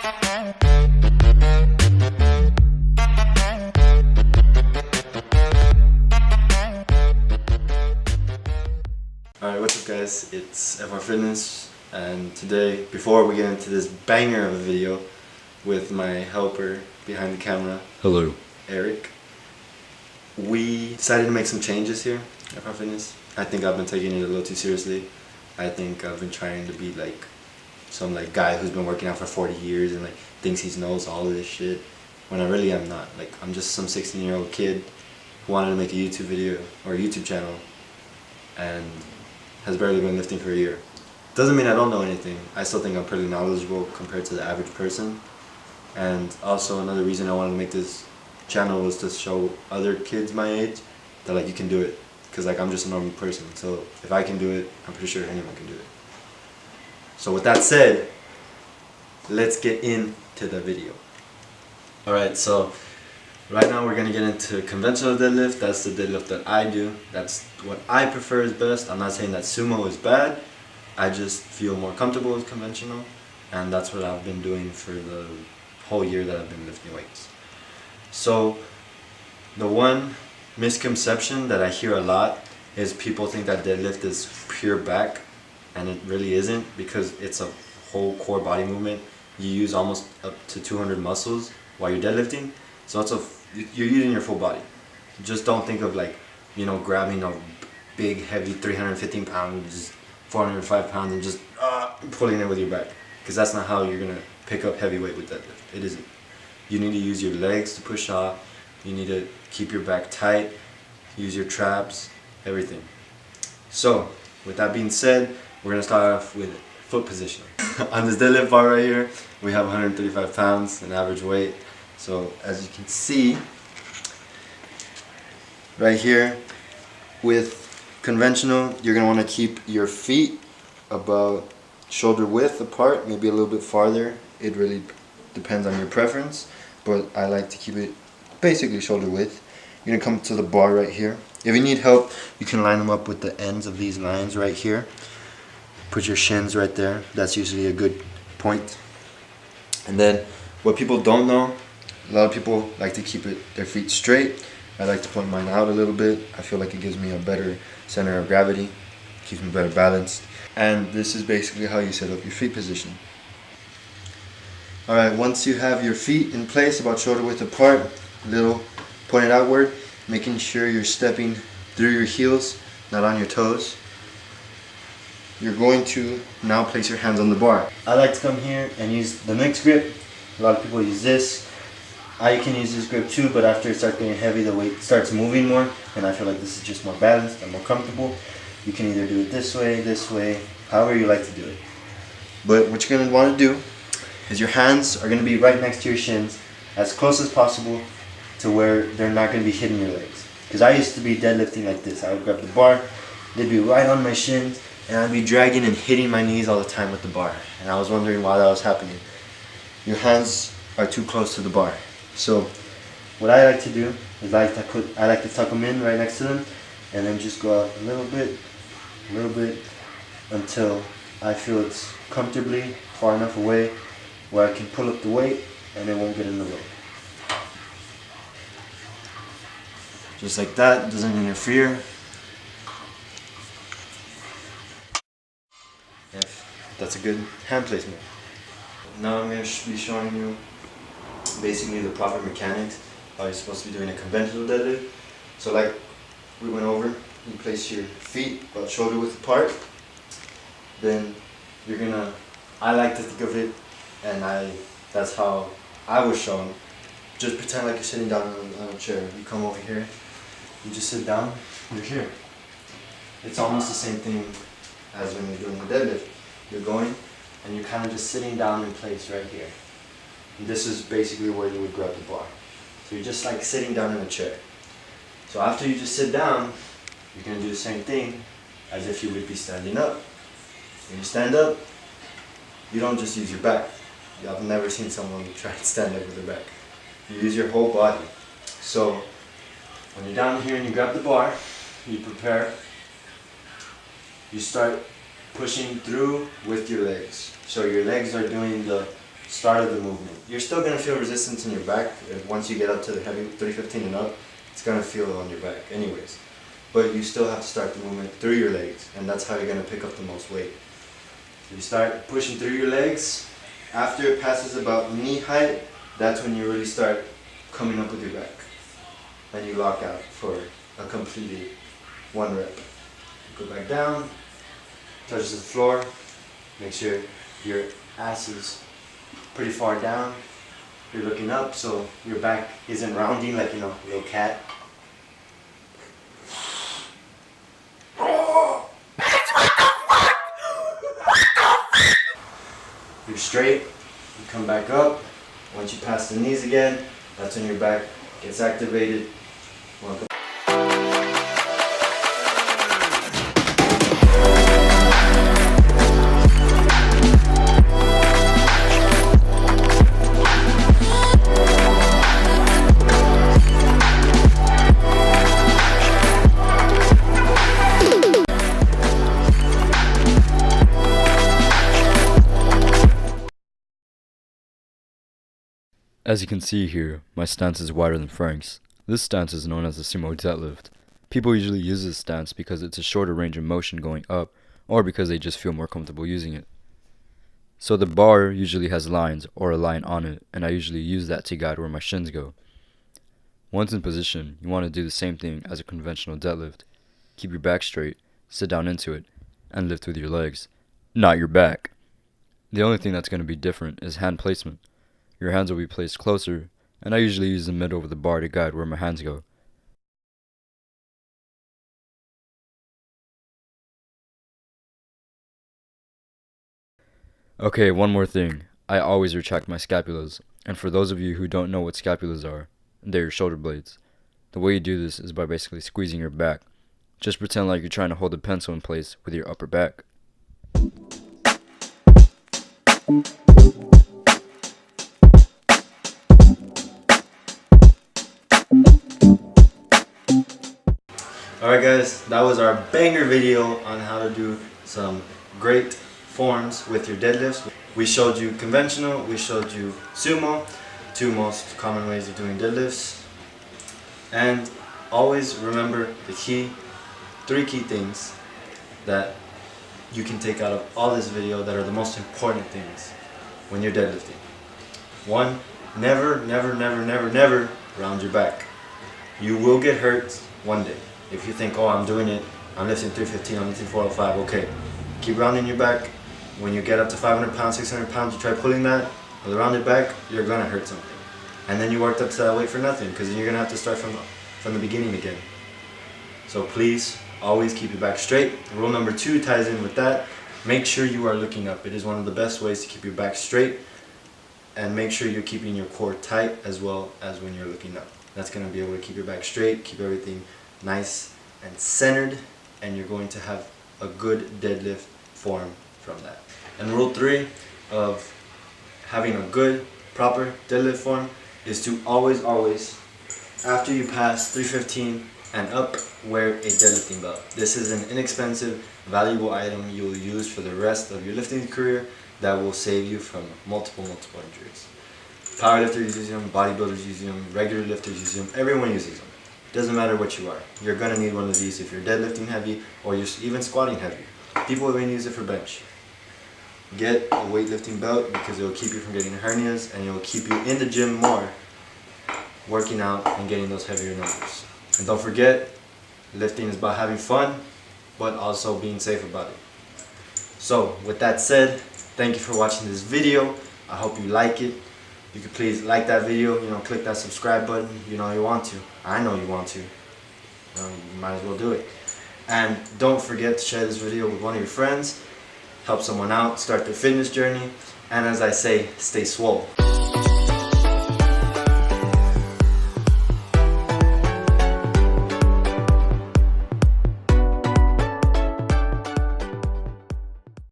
Alright, what's up guys, it's FR Fitness, and today, before we get into this banger of a video with my helper behind the camera, hello, Eric, we decided to make some changes here at FR Fitness. I think I've been taking it a little too seriously. I think I've been trying to be like some guy who's been working out for 40 years and thinks he knows all of this shit, when I really am not. I'm just some 16-year-old kid who wanted to make a YouTube video or a YouTube channel and has barely been lifting for a year. Doesn't mean I don't know anything. I still think I'm pretty knowledgeable compared to the average person. And also another reason I wanted to make this channel was to show other kids my age that you can do it. Because I'm just a normal person. So if I can do it, I'm pretty sure anyone can do it. So with that said, let's get into the video. Alright, so right now we're going to get into conventional deadlift. That's the deadlift that I do. That's what I prefer is best. I'm not saying that sumo is bad. I just feel more comfortable with conventional. And that's what I've been doing for the whole year that I've been lifting weights. So the one misconception that I hear a lot is people think that deadlift is pure back. And it really isn't, because it's a whole core body movement. You use almost up to 200 muscles while you're deadlifting. So you're using your full body. Just don't think of grabbing a big heavy 315 pounds, 405 pounds and just pulling it with your back. Because that's not how you're going to pick up heavy weight with deadlift. It isn't. You need to use your legs to push off. You need to keep your back tight. Use your traps, everything. So with that being said, we're going to start off with foot position. On this deadlift bar right here, we have 135 pounds, an average weight. So as you can see, right here, with conventional, you're going to want to keep your feet about shoulder width apart, maybe a little bit farther. It really depends on your preference, but I like to keep it basically shoulder width. You're going to come to the bar right here. If you need help, you can line them up with the ends of these lines right here. Put your shins right there. That's usually a good point. And then what people don't know, a lot of people like to keep their feet straight. I like to point mine out a little bit. I feel like it gives me a better center of gravity, keeps me better balanced. And this is basically how you set up your feet position. Alright, once you have your feet in place about shoulder width apart, a little pointed outward, making sure you're stepping through your heels, not on your toes. You're going to now place your hands on the bar. I like to come here and use the mixed grip. A lot of people use this. I can use this grip too, but after it starts getting heavy, the weight starts moving more, and I feel like this is just more balanced and more comfortable. You can either do it this way, however you like to do it. But what you're going to want to do is your hands are going to be right next to your shins, as close as possible to where they're not going to be hitting your legs. Because I used to be deadlifting like this. I would grab the bar, they'd be right on my shins, and I'd be dragging and hitting my knees all the time with the bar. And I was wondering why that was happening. Your hands are too close to the bar. So what I like to do is I like to tuck them in right next to them, and then just go out a little bit until I feel it's comfortably far enough away where I can pull up the weight and it won't get in the way. Just like that, doesn't interfere. That's a good hand placement. Now I'm going to be showing you basically the proper mechanics, how you're supposed to be doing a conventional deadlift. So like we went over, you place your feet about shoulder width apart. Then you're going to, I like to think of it, and that's how I was shown. Just pretend like you're sitting down on a chair. You come over here, you just sit down, you're here. It's almost the same thing as when you're doing the deadlift. You're going and you're kind of just sitting down in place right here. And this is basically where you would grab the bar. So you're just like sitting down in a chair. So after you just sit down, you're going to do the same thing as if you would be standing up. When you stand up, you don't just use your back. I've never seen someone try to stand up with their back. You use your whole body. So when you're down here and you grab the bar, you prepare, you start pushing through with your legs. So your legs are doing the start of the movement. You're still going to feel resistance in your back. Once you get up to the heavy 315 and up, it's going to feel on your back anyways. But you still have to start the movement through your legs, and that's how you're going to pick up the most weight. So you start pushing through your legs. After it passes about knee height, that's when you really start coming up with your back. And you lock out for a completed 1 rep. Go back down, touches the floor, make sure your ass is pretty far down. You're looking up so your back isn't rounding like, a little cat. You're straight, you come back up. Once you pass the knees again, that's when your back gets activated. Welcome. As you can see here, my stance is wider than Frank's. This stance is known as the sumo deadlift. People usually use this stance because it's a shorter range of motion going up, or because they just feel more comfortable using it. So the bar usually has lines or a line on it, and I usually use that to guide where my shins go. Once in position, you want to do the same thing as a conventional deadlift. Keep your back straight, sit down into it, and lift with your legs, not your back. The only thing that's going to be different is hand placement. Your hands will be placed closer, and I usually use the mid over the bar to guide where my hands go. Okay, one more thing. I always retract my scapulas, and for those of you who don't know what scapulas are, they're your shoulder blades. The way you do this is by basically squeezing your back. Just pretend like you're trying to hold a pencil in place with your upper back. Alright guys, that was our banger video on how to do some great forms with your deadlifts. We showed you conventional, we showed you sumo, 2 most common ways of doing deadlifts. And always remember the 3 key things that you can take out of all this video that are the most important things when you're deadlifting. 1, never round your back. You will get hurt one day. If you think, oh, I'm doing it, I'm lifting 315, I'm lifting 405, okay. Keep rounding your back. When you get up to 500 pounds, 600 pounds, you try pulling that with a rounded back, you're gonna hurt something. And then you worked up to that weight for nothing, because you're gonna have to start from the beginning again. So please, always keep your back straight. Rule number 2 ties in with that. Make sure you are looking up. It is one of the best ways to keep your back straight. And make sure you're keeping your core tight as well as when you're looking up. That's gonna be able to keep your back straight, keep everything nice and centered, and you're going to have a good deadlift form from that. And rule 3 of having a good, proper deadlift form is to always, after you pass 315 and up, wear a deadlifting belt. This is an inexpensive, valuable item you will use for the rest of your lifting career that will save you from multiple injuries. Powerlifters use them, bodybuilders use them, regular lifters use them, everyone uses them. Doesn't matter what you are. You're gonna need one of these if you're deadlifting heavy or you're even squatting heavy. People even use it for bench. Get a weightlifting belt because it will keep you from getting hernias, and it will keep you in the gym more, working out and getting those heavier numbers. And don't forget, lifting is about having fun, but also being safe about it. So with that said, thank you for watching this video. I hope you like it. You could please like that video, click that subscribe button. You know you want to. I know you want to. You might as well do it. And don't forget to share this video with one of your friends. Help someone out, start their fitness journey. And as I say, stay swole.